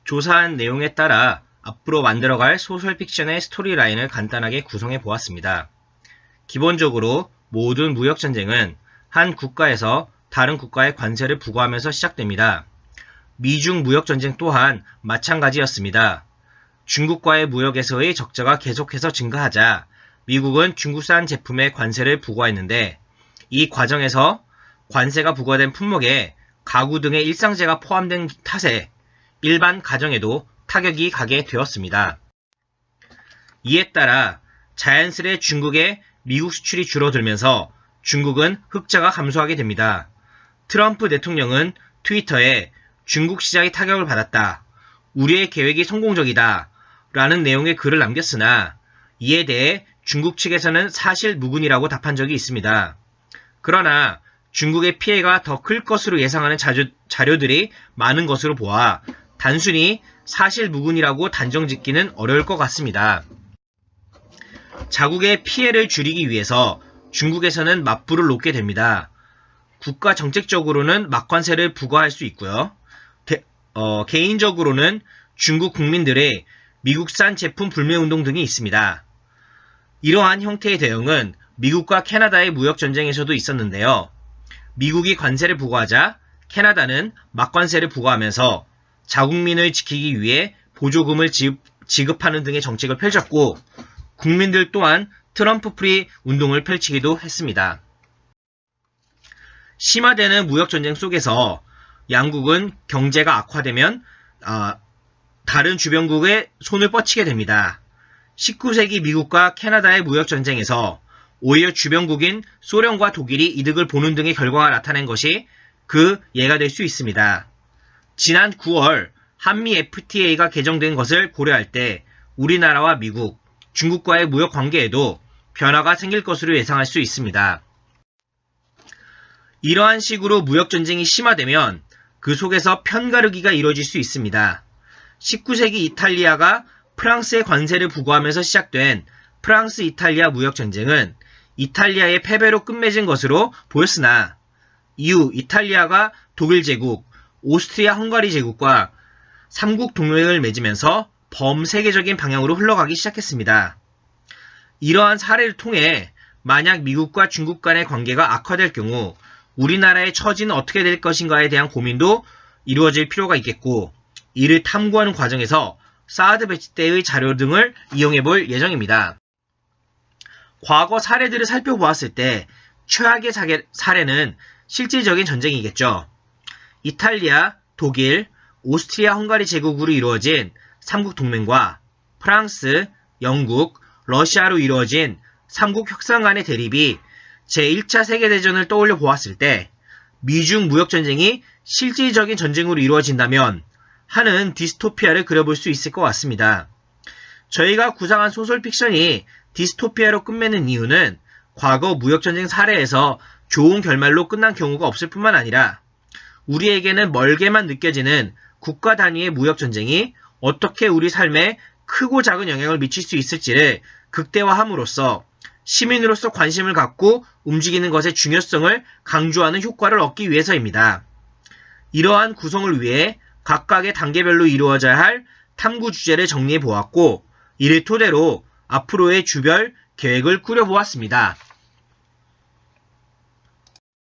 조사한 내용에 따라 앞으로 만들어갈 소설 픽션의 스토리라인을 간단하게 구성해 보았습니다. 기본적으로 모든 무역전쟁은 한 국가에서 다른 국가에 관세를 부과하면서 시작됩니다. 미중 무역전쟁 또한 마찬가지였습니다. 중국과의 무역에서의 적자가 계속해서 증가하자 미국은 중국산 제품에 관세를 부과했는데 이 과정에서 관세가 부과된 품목에 가구 등의 일상재가 포함된 탓에 일반 가정에도 타격이 가게 되었습니다. 이에 따라 자연스레 중국의 미국 수출이 줄어들면서 중국은 흑자가 감소하게 됩니다. 트럼프 대통령은 트위터에 중국 시장이 타격을 받았다. 우리의 계획이 성공적이다. 라는 내용의 글을 남겼으나 이에 대해 중국 측에서는 사실 무근이라고 답한 적이 있습니다. 그러나 중국의 피해가 더 클 것으로 예상하는 자료들이 많은 것으로 보아 단순히 사실 무근이라고 단정짓기는 어려울 것 같습니다. 자국의 피해를 줄이기 위해서 중국에서는 맞불을 놓게 됩니다. 국가 정책적으로는 막관세를 부과할 수 있고요. 개인적으로는 중국 국민들의 미국산 제품 불매운동 등이 있습니다. 이러한 형태의 대응은 미국과 캐나다의 무역전쟁에서도 있었는데요. 미국이 관세를 부과하자 캐나다는 막관세를 부과하면서 자국민을 지키기 위해 보조금을 지급하는 등의 정책을 펼쳤고 국민들 또한 트럼프 프리 운동을 펼치기도 했습니다. 심화되는 무역전쟁 속에서 양국은 경제가 악화되면 다른 주변국의 손을 뻗치게 됩니다. 19세기 미국과 캐나다의 무역전쟁에서 오히려 주변국인 소련과 독일이 이득을 보는 등의 결과가 나타낸 것이 그 예가 될 수 있습니다. 지난 9월 한미 FTA가 개정된 것을 고려할 때 우리나라와 미국, 중국과의 무역 관계에도 변화가 생길 것으로 예상할 수 있습니다. 이러한 식으로 무역전쟁이 심화되면 그 속에서 편가르기가 이루어질 수 있습니다. 19세기 이탈리아가 프랑스의 관세를 부과하면서 시작된 프랑스-이탈리아 무역전쟁은 이탈리아의 패배로 끝맺은 것으로 보였으나 이후 이탈리아가 독일 제국, 오스트리아 헝가리 제국과 삼국 동맹을 맺으면서 범세계적인 방향으로 흘러가기 시작했습니다. 이러한 사례를 통해 만약 미국과 중국 간의 관계가 악화될 경우 우리나라의 처지는 어떻게 될 것인가에 대한 고민도 이루어질 필요가 있겠고 이를 탐구하는 과정에서 사드 배치 때의 자료 등을 이용해 볼 예정입니다. 과거 사례들을 살펴보았을 때 최악의 사례는 실질적인 전쟁이겠죠. 이탈리아, 독일, 오스트리아 헝가리 제국으로 이루어진 삼국 동맹과 프랑스, 영국, 러시아로 이루어진 삼국 협상 간의 대립이 제1차 세계대전을 떠올려 보았을 때 미중 무역전쟁이 실질적인 전쟁으로 이루어진다면 하는 디스토피아를 그려볼 수 있을 것 같습니다. 저희가 구상한 소설 픽션이 디스토피아로 끝맺는 이유는 과거 무역전쟁 사례에서 좋은 결말로 끝난 경우가 없을 뿐만 아니라 우리에게는 멀게만 느껴지는 국가 단위의 무역전쟁이 어떻게 우리 삶에 크고 작은 영향을 미칠 수 있을지를 극대화함으로써 시민으로서 관심을 갖고 움직이는 것의 중요성을 강조하는 효과를 얻기 위해서입니다. 이러한 구성을 위해 각각의 단계별로 이루어져야 할 탐구 주제를 정리해 보았고 이를 토대로 앞으로의 주별 계획을 꾸려보았습니다.